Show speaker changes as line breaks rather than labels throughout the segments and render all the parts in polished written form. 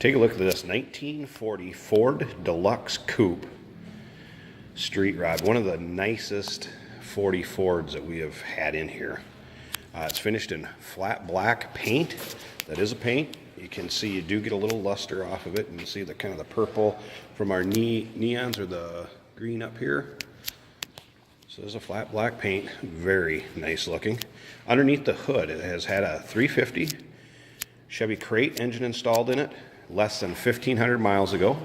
Take a look at this 1940 Ford Deluxe Coupe street rod. One of the nicest 40 Fords that we have had in here. It's finished in flat black paint. That is a paint. You can see you do get a little luster off of it, and you see the kind of the purple from our neons or the green up here. So there's a flat black paint, very nice looking. Underneath the hood, it has had a 350 Chevy Crate engine installed in it less than 1,500 miles ago,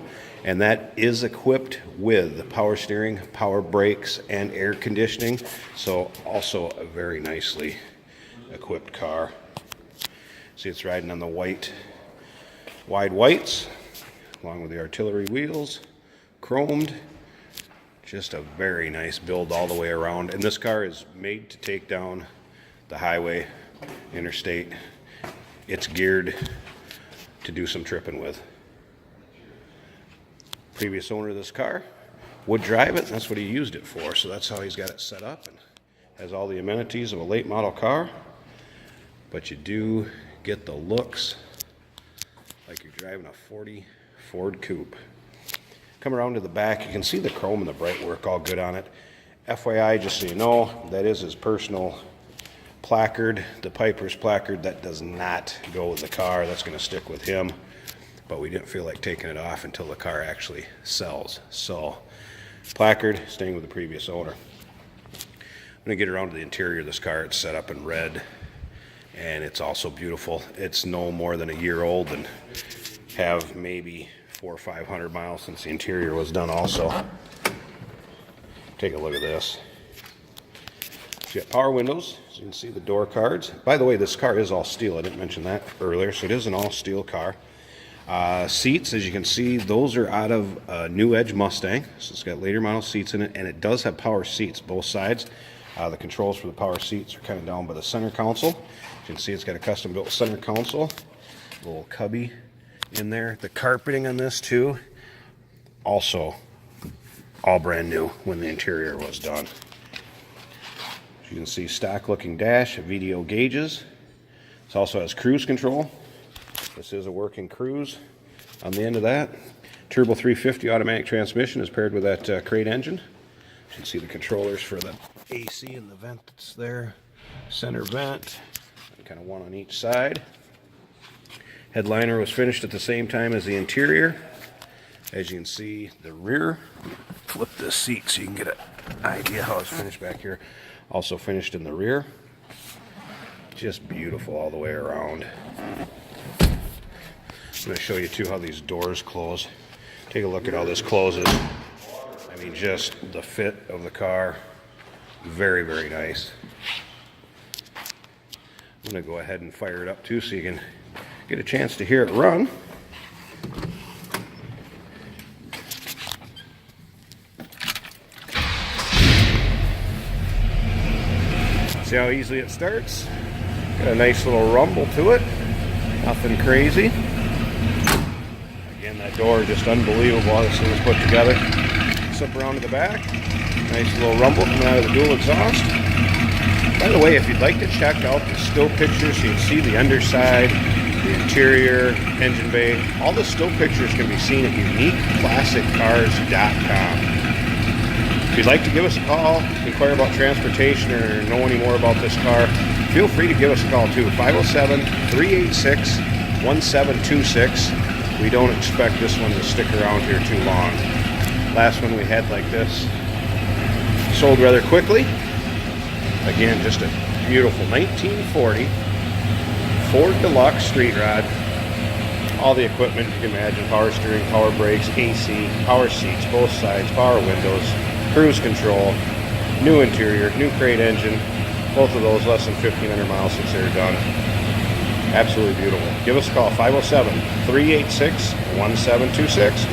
and that is equipped with power steering, power brakes, and air conditioning. So also a very nicely equipped car. See, it's riding on the wide whites along with the artillery wheels, chromed. Just a very nice build all the way around, and this car is made to take down the highway, interstate. It's geared to do some tripping with. Previous owner of this car would drive it, and that's what he used it for. So that's how he's got it set up, and has all the amenities of a late model car, but you do get the looks like you're driving a 40 Ford Coupe. Come around to the back, you can see the chrome and the bright work all good on it. FYI, just so you know, that is his personal placard, the Piper's placard. That does not go with the car. That's going to stick with him, but we didn't feel like taking it off until the car actually sells. So placard staying with the previous owner. I'm going to get around to the interior of this car. It's set up in red, and it's also beautiful. It's no more than a year old and have maybe 400 or 500 miles since the interior was done also. Take a look at this. You got power windows, so you can see the door cards. By the way, this car is all steel. I didn't mention that earlier, so it is an all steel car. Seats, as you can see, those are out of a New Edge Mustang. So it's got later model seats in it, and it does have power seats, both sides. The controls for the power seats are kind of down by the center console. You can see it's got a custom built center console, a little cubby in there. The carpeting on this too, also all brand new when the interior was done. You can see stock looking dash, VDO gauges. This also has cruise control. This is a working cruise on the end of that. Turbo 350 automatic transmission is paired with that Crate engine. You can see the controllers for the AC and the vent that's there. Center vent, and kind of one on each side. Headliner was finished at the same time as the interior. As you can see, the rear, flip this seat so you can get an idea how it's finished back here. Also finished in the rear. Just beautiful all the way around. I'm going to show you too how these doors close. Take a look at how this closes. I mean, just the fit of the car. Very, very nice. I'm going to go ahead and fire it up too so you can get a chance to hear it run. See how easily it starts? Got a nice little rumble to it. Nothing crazy. Again, that door just unbelievable how this thing is put together. Slip around to the back. Nice little rumble coming out of the dual exhaust. By the way, if you'd like to check out the still pictures, so you can see the underside, the interior, engine bay, all the still pictures can be seen at uniqueclassiccars.com. If you'd like to give us a call, inquire about transportation, or know any more about this car, feel free to give us a call too. 507-386-1726. We don't expect this one to stick around here too long. Last one we had like this sold rather quickly. Again, just a beautiful 1940 Ford Deluxe street rod. All the equipment you can imagine: power steering, power brakes, AC, power seats, both sides, power windows, cruise control, new interior, new Crate engine. Both of those less than 1,500 miles since they were done. Absolutely beautiful. Give us a call, 507-386-1726.